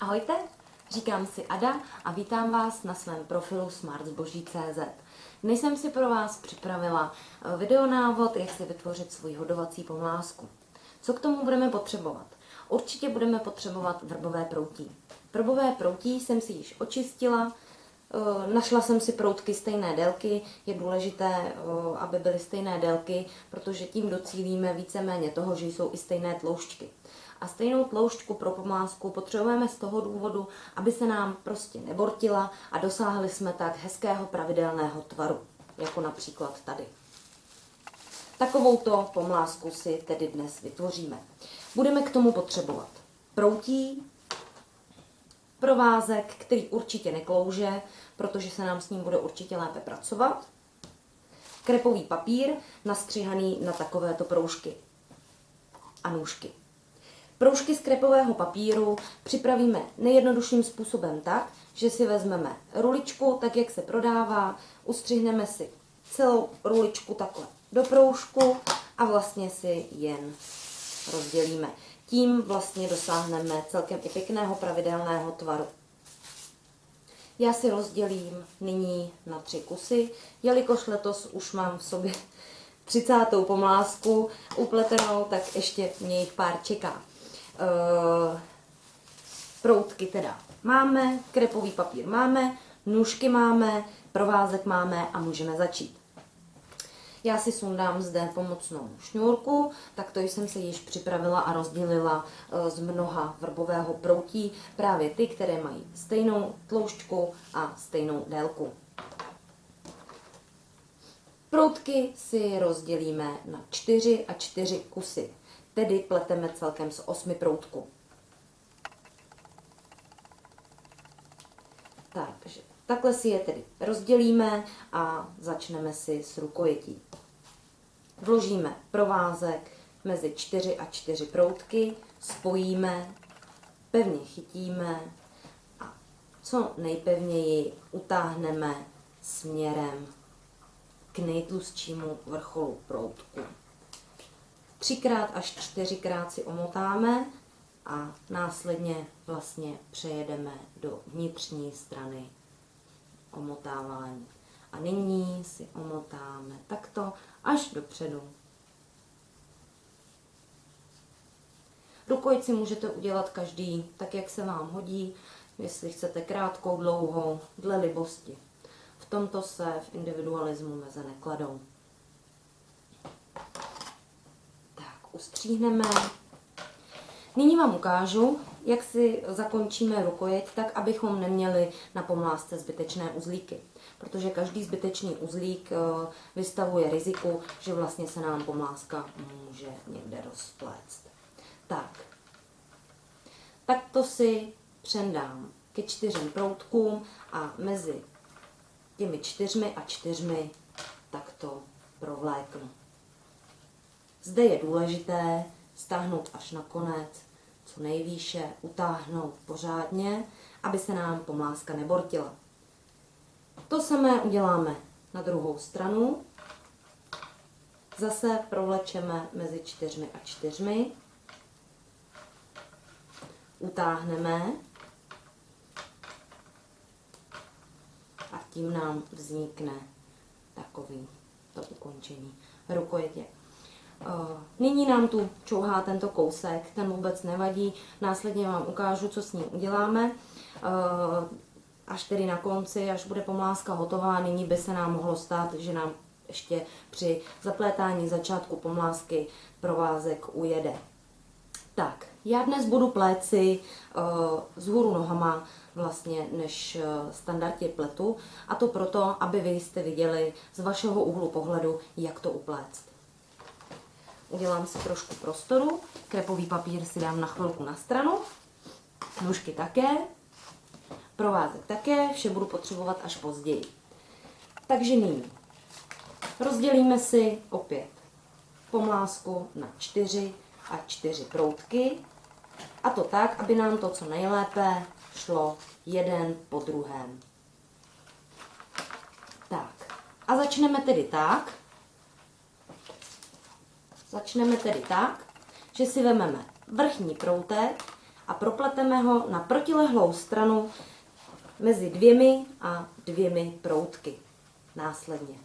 Ahojte, říkám si Ada a vítám vás na svém profilu smartzboží.cz. Dnes jsem si pro vás připravila videonávod, jak si vytvořit svou hodovací pomlázku. Co k tomu budeme potřebovat? Určitě budeme potřebovat vrbové proutí. Vrbové proutí jsem si již očistila, našla jsem si proutky stejné délky. Je důležité, aby byly stejné délky, protože tím docílíme víceméně toho, že jsou i stejné tloušťky. A stejnou tloušťku pro pomlázku potřebujeme z toho důvodu, aby se nám prostě nebortila a dosáhli jsme tak hezkého pravidelného tvaru, jako například tady. Takovouto pomlázku si tedy dnes vytvoříme. Budeme k tomu potřebovat proutí, provázek, který určitě neklouže, protože se nám s ním bude určitě lépe pracovat, krepový papír nastřihaný na takovéto proužky a nůžky. Proužky z krepového papíru připravíme nejjednodušším způsobem tak, že si vezmeme ruličku, tak jak se prodává, ustřihneme si celou ruličku takhle do proužku a vlastně si jen rozdělíme. Tím vlastně dosáhneme celkem i pěkného pravidelného tvaru. Já si rozdělím nyní na 3 kusy, jelikož letos už mám v sobě 30. pomlázku upletenou, tak ještě mě jich pár čeká. Proutky teda máme, krepový papír máme, nůžky máme, provázek máme a můžeme začít. Já si sundám zde pomocnou šňůrku, takto jsem se již připravila a rozdělila z mnoha vrbového proutí právě ty, které mají stejnou tloušťku a stejnou délku. Proutky si rozdělíme na 4 a 4 kusy, tedy pleteme celkem z 8 proutků. Takže takhle si je tedy rozdělíme a začneme si s rukojetí. Vložíme provázek mezi 4 a 4 proutky, spojíme, pevně chytíme a co nejpevněji utáhneme směrem k nejtlustšímu vrcholu proutku. 3x až 4x si omotáme a následně vlastně přejedeme do vnitřní strany omotávání. A nyní si omotáme takto až dopředu. Rukojeť si můžete udělat každý tak, jak se vám hodí, jestli chcete krátkou, dlouhou, dle libosti. V tomto se v individualismu meze nekladou. Ustříhneme. Nyní vám ukážu, jak si zakončíme rukojeť, tak abychom neměli na pomlázce zbytečné uzlíky. Protože každý zbytečný uzlík vystavuje riziku, že vlastně se nám pomlázka může někde rozpléct. Takto si přendám ke 4 proutkům a mezi těmi 4 a 4 takto provléknu. Zde je důležité stáhnout až na konec, co nejvýše, utáhnout pořádně, aby se nám pomlázka nebortila. To samé uděláme na druhou stranu. Zase provlečeme mezi 4 a 4. Utáhneme a tím nám vznikne takový to ukončení rukojetě. Nyní nám tu čouhá tento kousek, ten vůbec nevadí, následně vám ukážu, co s ním uděláme, až tedy na konci, až bude pomlázka hotová. Nyní by se nám mohlo stát, že nám ještě při zaplétání začátku pomlázky provázek ujede. Já dnes budu pléci vzhůru nohama, vlastně než standardně pletu, a to proto, aby vy jste viděli z vašeho úhlu pohledu, jak to upléct. Udělám si trošku prostoru, krepový papír si dám na chvilku na stranu, nůžky také, provázek také, vše budu potřebovat až později. Takže nyní rozdělíme si opět pomlázku na 4 a 4 proutky, a to tak, aby nám to co nejlépe šlo jeden po druhém. A začneme tedy tak, že si vezmeme vrchní proutek a propleteme ho na protilehlou stranu mezi 2 a 2 proutky následně.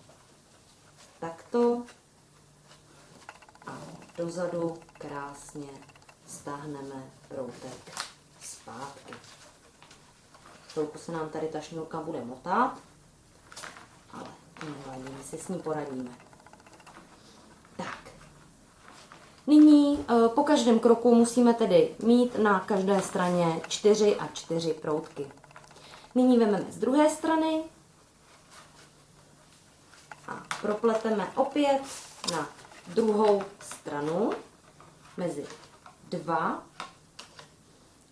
Takto a dozadu krásně stáhneme proutek zpátky. Chvilku se nám tady ta šňůrka bude motat, ale nevadí, my si s ní poradíme. Tak. Nyní po každém kroku musíme tedy mít na každé straně 4 a 4 proutky. Nyní vezmeme z druhé strany a propleteme opět na druhou stranu mezi 2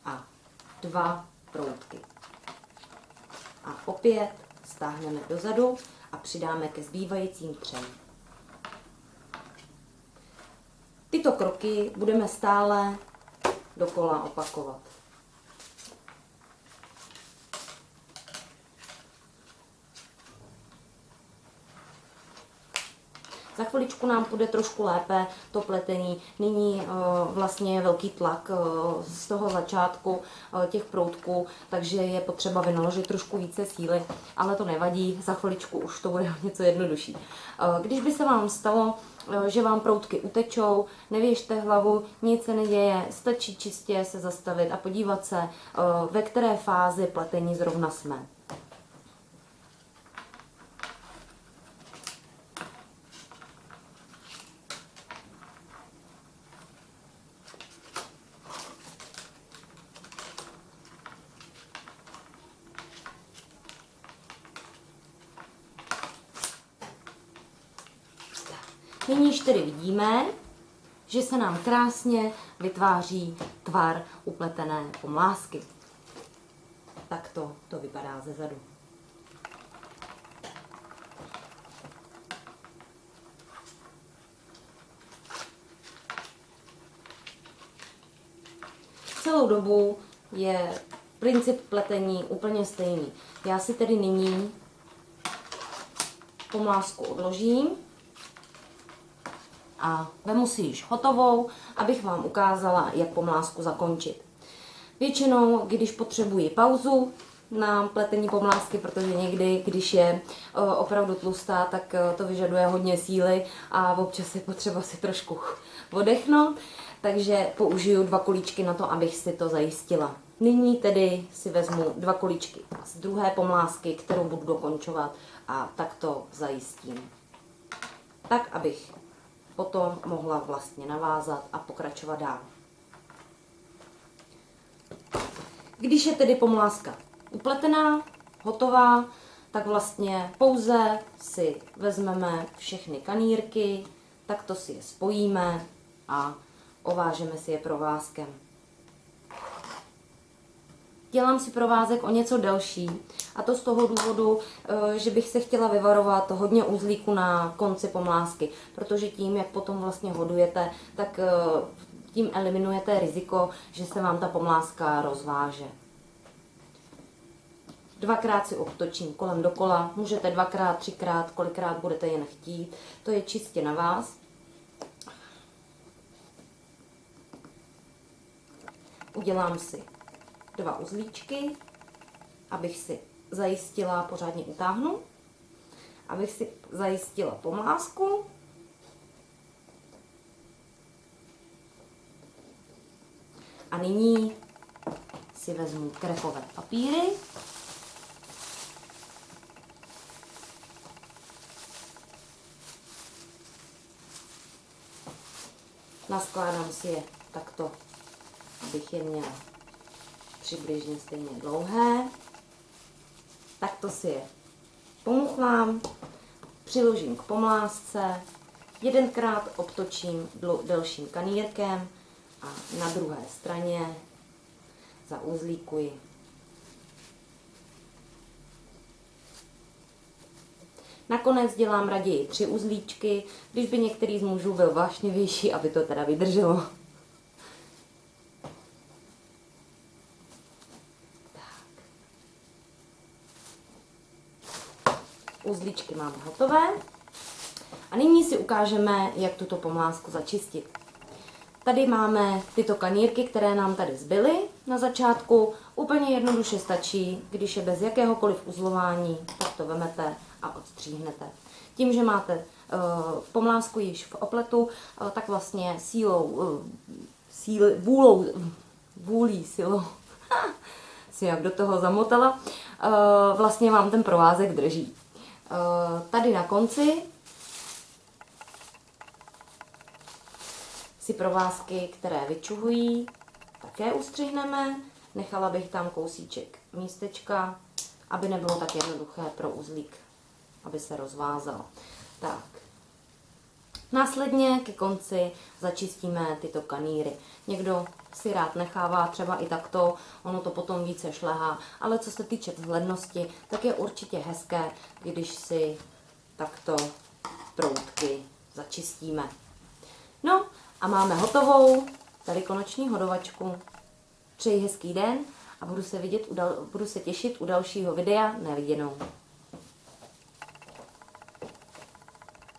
a 2 proutky. A opět stáhneme dozadu a přidáme ke zbývajícím 3. Tyto kroky budeme stále dokola opakovat. Za chviličku nám půjde trošku lépe to pletení. Nyní vlastně je velký tlak z toho začátku těch proutků, takže je potřeba vynaložit trošku více síly, ale to nevadí, za chviličku už to bude něco jednodušší. Když by se vám stalo, že vám proutky utečou, nevěžte hlavu, nic se neděje, stačí čistě se zastavit a podívat se, ve které fázi pletení zrovna jsme. Nyní již tedy vidíme, že se nám krásně vytváří tvar upletené pomlásky. Takto to vypadá ze zadu. Celou dobu je princip pletení úplně stejný. Já si tedy nyní pomlásku odložím a vemu si již hotovou, abych vám ukázala, jak pomlásku zakončit. Většinou, když potřebuji pauzu na pletení pomlásky, protože někdy, když je opravdu tlustá, tak to vyžaduje hodně síly a občas je potřeba si trošku oddechnout, takže použiju 2 kolíčky na to, abych si to zajistila. Nyní tedy si vezmu 2 kolíčky z druhé pomlásky, kterou budu dokončovat, a tak to zajistím. Tak, abych potom mohla vlastně navázat a pokračovat dál. Když je tedy pomláska upletená, hotová, tak vlastně pouze si vezmeme všechny kanýrky, takto si je spojíme a ovážeme si je provázkem. Dělám si provázek o něco delší, a to z toho důvodu, že bych se chtěla vyvarovat hodně uzlíku na konci pomlásky, protože tím, jak potom vlastně hodujete, tak tím eliminujete riziko, že se vám ta pomláska rozváže. 2krát si obtočím kolem dokola, můžete 2krát, 3krát, kolikrát budete jen chtít, to je čistě na vás. Udělám si 2 uzlíčky, abych si zajistila, pořádně utáhnu, abych si zajistila pomlásku. A nyní si vezmu krepové papíry. Naskládám si je takto, abych je měla přibližně stejně dlouhé. Takto si je pomuchlám, přiložím k pomlásce, 1krát obtočím delším kanýrkem a na druhé straně zauzlíkuji. Nakonec dělám raději 3 uzlíčky, když by některý z mužů byl vášnivější, aby to teda vydrželo. Uzlíčky mám hotové a nyní si ukážeme, jak tuto pomlásku začistit. Tady máme tyto kanýrky, které nám tady zbyly na začátku úplně jednoduše stačí, když je bez jakéhokoliv uzlování, tak to vemete a odstříhnete. Tím, že máte pomlásku již v opletu, tak vlastně vůlí, silou, si jak do toho zamotala, vlastně vám ten provázek drží. Tady na konci si provázky, které vyčuhují, také ustřihneme. Nechala bych tam kousíček místečka, aby nebylo tak jednoduché pro uzlík, aby se rozvázal. Tak. Následně ke konci začistíme tyto kanýry. Někdo si rád nechává třeba i takto, ono to potom více šlehá, ale co se týče vzhlednosti, tak je určitě hezké, když si takto proutky začistíme. No a máme hotovou velikonoční hodovačku. Přeji hezký den a budu se těšit u dalšího videa. Na viděnou.